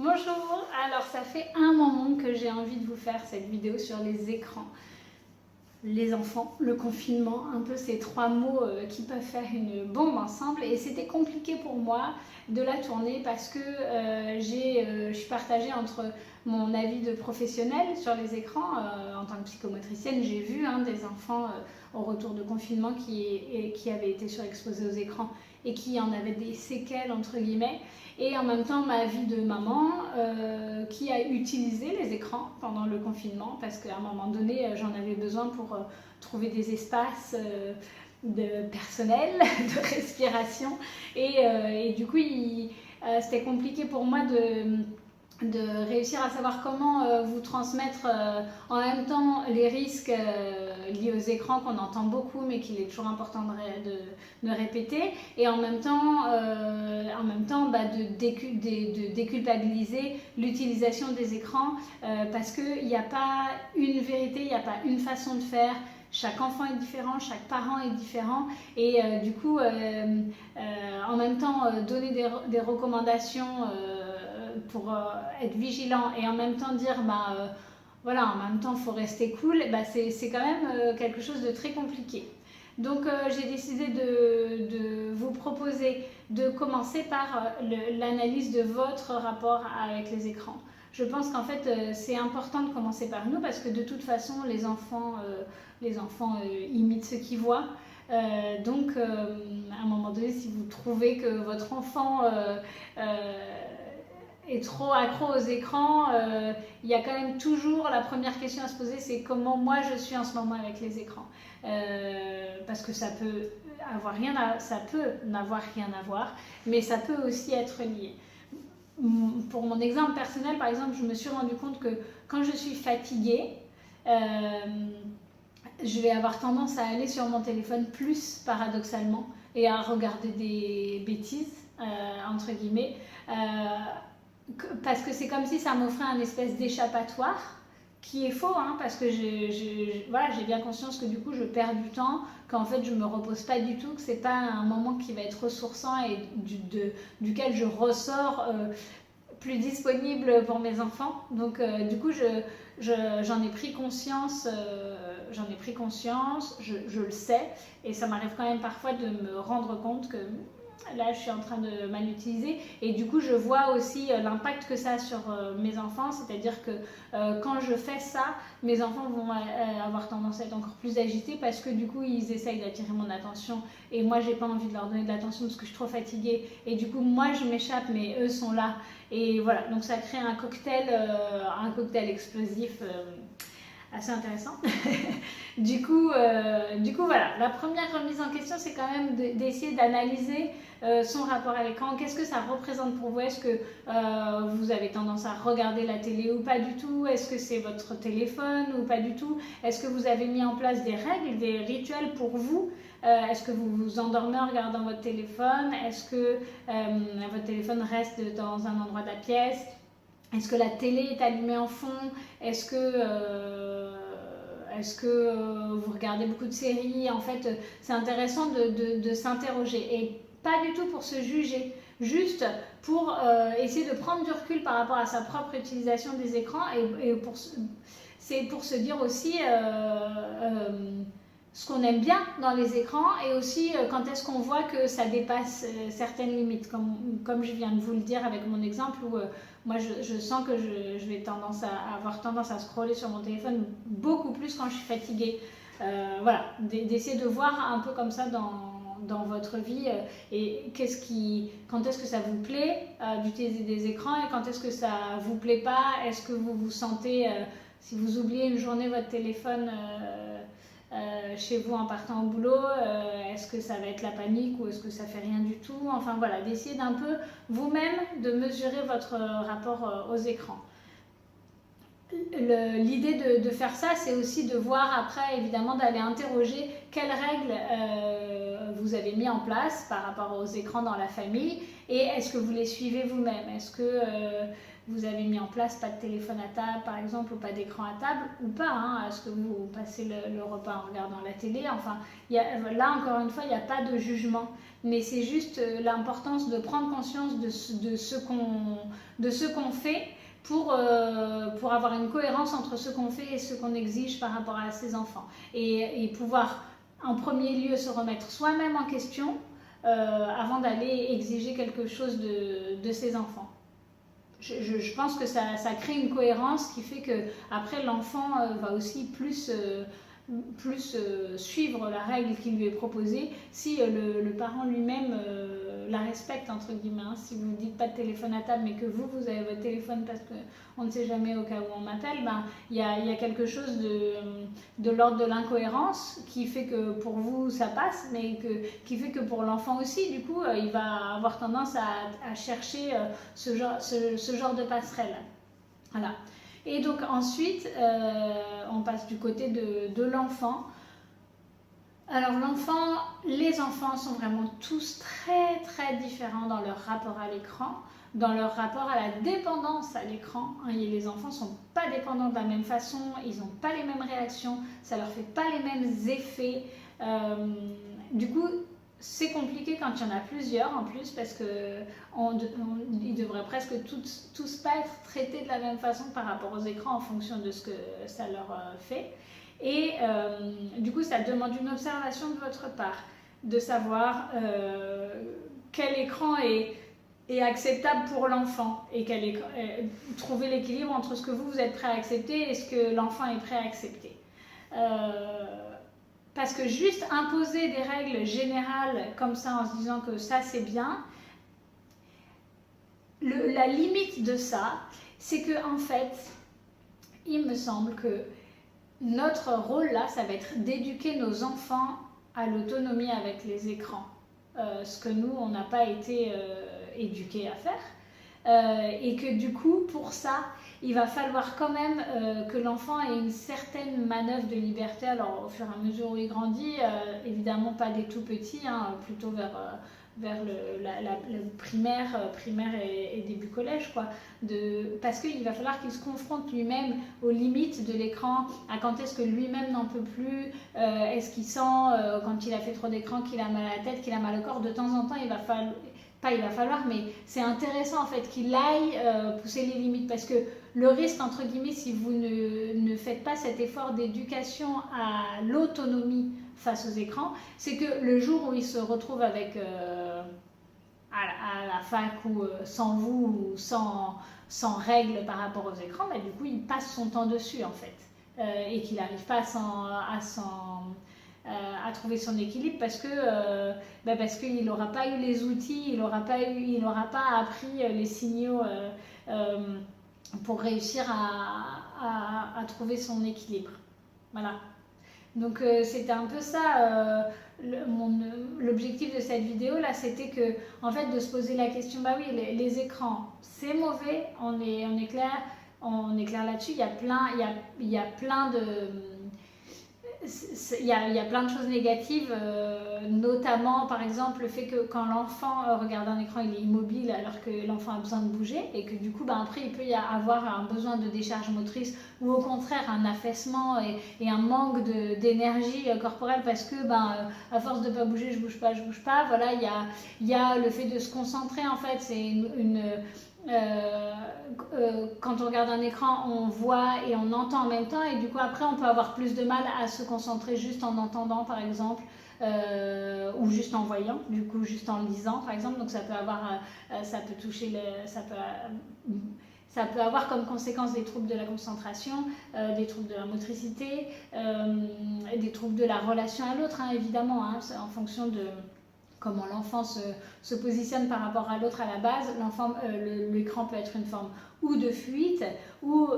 Bonjour, alors ça fait un moment que j'ai envie de vous faire cette vidéo sur les écrans. Les enfants, le confinement, un peu ces trois mots qui peuvent faire une bombe ensemble, et c'était compliqué pour moi de la tourner parce que je suis partagée entre mon avis de professionnel sur les écrans. En tant que psychomotricienne, j'ai vu des enfants au retour de confinement qui avaient été surexposés aux écrans et qui en avaient des séquelles entre guillemets, et en même temps ma vie de maman qui a utilisé les écrans pendant le confinement parce qu'à un moment donné j'en avais besoin pour trouver des espaces de personnel, de respiration, et du coup c'était compliqué pour moi de réussir à savoir comment vous transmettre en même temps les risques liés aux écrans qu'on entend beaucoup mais qu'il est toujours important de répéter, et en même temps de déculpabiliser l'utilisation des écrans parce qu'il n'y a pas une vérité, il n'y a pas une façon de faire. Chaque enfant est différent, chaque parent est différent, et du coup en même temps donner des recommandations pour être vigilant, et en même temps dire voilà, en même temps il faut rester cool, c'est quand même quelque chose de très compliqué. Donc j'ai décidé de vous proposer de commencer par l'analyse de votre rapport avec les écrans. Je pense qu'en fait c'est important de commencer par nous parce que de toute façon les enfants imitent ce qu'ils voient. Donc à un moment donné, si vous trouvez que votre enfant est trop accro aux écrans, il y a quand même toujours la première question à se poser, c'est comment moi je suis en ce moment avec les écrans. Parce que ça peut n'avoir rien à voir, mais ça peut aussi être lié. Pour mon exemple personnel, par exemple, je me suis rendu compte que quand je suis fatiguée, je vais avoir tendance à aller sur mon téléphone plus paradoxalement et à regarder des bêtises, entre guillemets, parce que c'est comme si ça m'offrait un espèce d'échappatoire qui est faux, parce que voilà, j'ai bien conscience que du coup je perds du temps, qu'en fait je me repose pas du tout, que c'est pas un moment qui va être ressourçant et duquel je ressors plus disponible pour mes enfants. Donc du coup j'en ai pris conscience, je le sais, et ça m'arrive quand même parfois de me rendre compte que là je suis en train de mal utiliser, et du coup je vois aussi l'impact que ça a sur mes enfants, c'est-à-dire que quand je fais ça, mes enfants vont avoir tendance à être encore plus agités parce que du coup ils essayent d'attirer mon attention, et moi j'ai pas envie de leur donner de l'attention parce que je suis trop fatiguée, et du coup moi je m'échappe mais eux sont là, et voilà, donc ça crée un cocktail explosif assez intéressant. du coup voilà, la première remise en question, c'est quand même d'essayer d'analyser son rapport à l'écran. Qu'est-ce que ça représente pour vous? Est-ce que vous avez tendance à regarder la télé ou pas du tout? Est-ce que c'est votre téléphone ou pas du tout? Est-ce que vous avez mis en place des règles, des rituels pour vous? Est-ce que vous vous endormez en regardant votre téléphone? Est-ce que votre téléphone reste dans un endroit de la pièce? Est-ce que la télé est allumée en fond? Est-ce que vous regardez beaucoup de séries? En fait, c'est intéressant de s'interroger, et pas du tout pour se juger, juste pour essayer de prendre du recul par rapport à sa propre utilisation des écrans, et c'est pour se dire aussi ce qu'on aime bien dans les écrans, et aussi quand est-ce qu'on voit que ça dépasse certaines limites, comme je viens de vous le dire avec mon exemple où moi je sens que je vais avoir tendance à scroller sur mon téléphone beaucoup plus quand je suis fatiguée. Voilà, d'essayer de voir un peu comme ça dans votre vie, et quand est-ce que ça vous plaît d'utiliser des écrans, et quand est-ce que ça vous plaît pas? Est-ce que vous vous sentez, si vous oubliez une journée votre téléphone chez vous en partant au boulot, est-ce que ça va être la panique ou est-ce que ça fait rien du tout? Enfin voilà, d'essayer d'un peu vous-même de mesurer votre rapport aux écrans. L'idée de faire ça, c'est aussi de voir après, évidemment, d'aller interroger quelles règles vous avez mis en place par rapport aux écrans dans la famille, et est-ce que vous les suivez vous-même? Est-ce que vous avez mis en place pas de téléphone à table par exemple, ou pas d'écran à table, ou pas, est-ce que vous passez le repas en regardant la télé? Enfin, là encore une fois, il n'y a pas de jugement, mais c'est juste l'importance de prendre conscience de ce qu'on fait pour avoir une cohérence entre ce qu'on fait et ce qu'on exige par rapport à ses enfants. Et pouvoir en premier lieu se remettre soi-même en question avant d'aller exiger quelque chose de ses enfants. Je pense que ça crée une cohérence qui fait que après l'enfant va aussi plus suivre la règle qui lui est proposée si le parent lui-même la respecte, entre guillemets. Si vous ne dites pas de téléphone à table mais que vous avez votre téléphone parce qu'on ne sait jamais au cas où on m'appelle, il y a quelque chose de l'ordre de l'incohérence qui fait que pour vous ça passe, mais qui fait que pour l'enfant aussi, du coup, il va avoir tendance à chercher ce genre de passerelle. Voilà. Et donc ensuite, on passe du côté de l'enfant. Alors les enfants sont vraiment tous très très différents dans leur rapport à l'écran, dans leur rapport à la dépendance à l'écran. Les enfants ne sont pas dépendants de la même façon, ils n'ont pas les mêmes réactions, ça ne leur fait pas les mêmes effets. Du coup, c'est compliqué quand il y en a plusieurs en plus parce qu'ils devraient presque tous pas être traités de la même façon par rapport aux écrans en fonction de ce que ça leur fait. Et du coup, ça demande une observation de votre part, de savoir quel écran est acceptable pour l'enfant et trouver l'équilibre entre ce que vous êtes prêt à accepter et ce que l'enfant est prêt à accepter. Parce que juste imposer des règles générales comme ça en se disant que ça c'est bien, la limite de ça, c'est que en fait, il me semble que notre rôle là, ça va être d'éduquer nos enfants à l'autonomie avec les écrans. Ce que nous, on n'a pas été éduqués à faire. Et que du coup, pour ça, il va falloir quand même que l'enfant ait une certaine manœuvre de liberté. Alors au fur et à mesure où il grandit, évidemment pas des tout petits, plutôt vers le primaire et début collège, quoi. Parce qu'il va falloir qu'il se confronte lui-même aux limites de l'écran, à quand est-ce que lui-même n'en peut plus, est-ce qu'il sent quand il a fait trop d'écran qu'il a mal à la tête, qu'il a mal au corps. De temps en temps, mais c'est intéressant en fait qu'il aille pousser les limites, parce que le risque, entre guillemets, si vous ne faites pas cet effort d'éducation à l'autonomie face aux écrans, c'est que le jour où il se retrouve avec à la fac ou sans vous ou sans règles par rapport aux écrans, du coup il passe son temps dessus en fait, et qu'il n'arrive pas à trouver son équilibre parce qu'il n'aura pas eu les outils, il n'aura pas appris les signaux pour réussir à trouver son équilibre. Voilà. Donc c'était un peu ça, l'objectif de cette vidéo là, c'était que en fait de se poser la question, oui, les écrans c'est mauvais, on est clair là-dessus. Il y a plein de choses négatives, notamment par exemple le fait que quand l'enfant regarde un écran, il est immobile alors que l'enfant a besoin de bouger, et que du coup après il peut y avoir un besoin de décharge motrice ou au contraire un affaissement et un manque d'énergie corporelle parce que à force de pas bouger, je bouge pas. Voilà, il y a le fait de se concentrer en fait, c'est quand on regarde un écran, on voit et on entend en même temps, et du coup après on peut avoir plus de mal à se concentrer juste en entendant par exemple, ou juste en voyant, du coup juste en lisant par exemple. Donc ça peut toucher ça peut avoir comme conséquence des troubles de la concentration, des troubles de la motricité, des troubles de la relation à l'autre, évidemment, en fonction de comment l'enfant se positionne par rapport à l'autre à la base. L'écran peut être une forme ou de fuite ou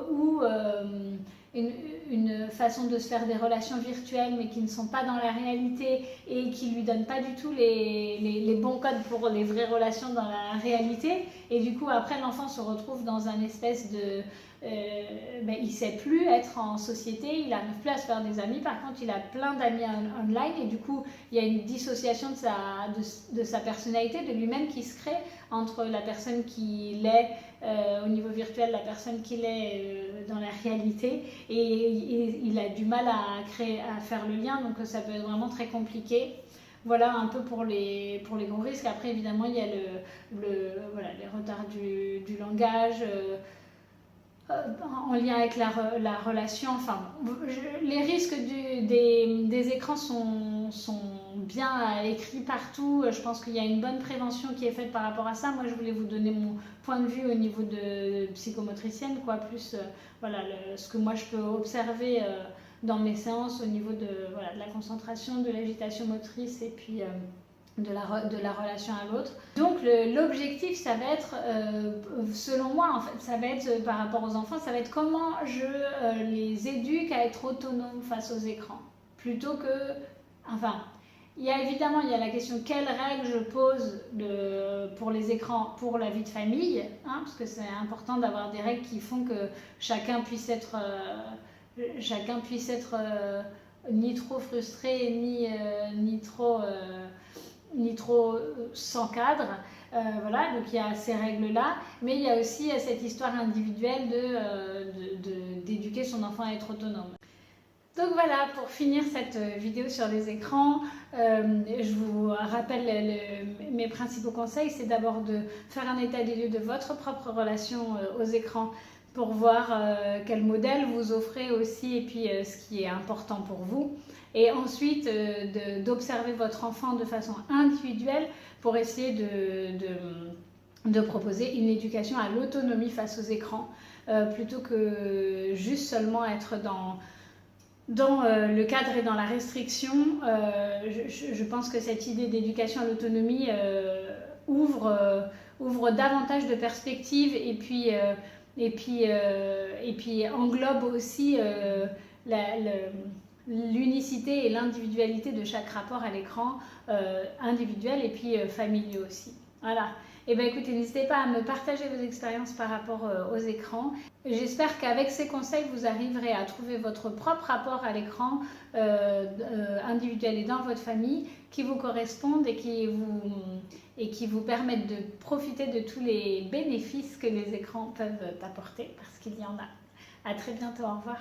une façon de se faire des relations virtuelles mais qui ne sont pas dans la réalité et qui ne lui donnent pas du tout les bons codes pour les vraies relations dans la réalité. Et du coup après l'enfant se retrouve dans un espèce de... il ne sait plus être en société, il n'arrive plus à se faire des amis, par contre il a plein d'amis online, et du coup il y a une dissociation de sa personnalité, de lui-même qui se crée entre la personne qu'il est au niveau virtuel, la personne qu'il est dans la réalité, et il a du mal à faire le lien, donc ça peut être vraiment très compliqué. Voilà un peu pour les gros risques. Après, évidemment, il y a voilà, les retards du langage, en lien avec la relation. Enfin, les risques des écrans sont bien écrits partout. Je pense qu'il y a une bonne prévention qui est faite par rapport à ça. Moi, je voulais vous donner mon point de vue au niveau de psychomotricienne, quoi, plus voilà, ce que moi je peux observer dans mes séances au niveau voilà, de la concentration, de l'agitation motrice et puis de la relation à l'autre. Donc l'objectif, ça va être, selon moi en fait, ça va être par rapport aux enfants, ça va être comment je les éduque à être autonomes face aux écrans. Plutôt que, enfin, il y a la question quelles règles je pose pour les écrans, pour la vie de famille, hein, parce que c'est important d'avoir des règles qui font que chacun puisse être ni trop frustré, ni trop sans cadre. Voilà, donc il y a ces règles-là, mais il y a aussi cette histoire individuelle d'éduquer son enfant à être autonome. Donc voilà, pour finir cette vidéo sur les écrans, je vous rappelle mes principaux conseils. C'est d'abord de faire un état des lieux de votre propre relation aux écrans pour voir quel modèle vous offrez aussi et puis ce qui est important pour vous. Et ensuite, d'observer votre enfant de façon individuelle pour essayer de proposer une éducation à l'autonomie face aux écrans, plutôt que juste seulement être dans le cadre et dans la restriction. Je pense que cette idée d'éducation à l'autonomie ouvre davantage de perspectives et puis englobe aussi l'unicité et l'individualité de chaque rapport à l'écran, individuel et puis familiaux aussi. Voilà. Et bien écoutez, n'hésitez pas à me partager vos expériences par rapport aux écrans. J'espère qu'avec ces conseils, vous arriverez à trouver votre propre rapport à l'écran individuel et dans votre famille qui vous correspondent et qui vous permettent de profiter de tous les bénéfices que les écrans peuvent apporter, parce qu'il y en a. À très bientôt, au revoir.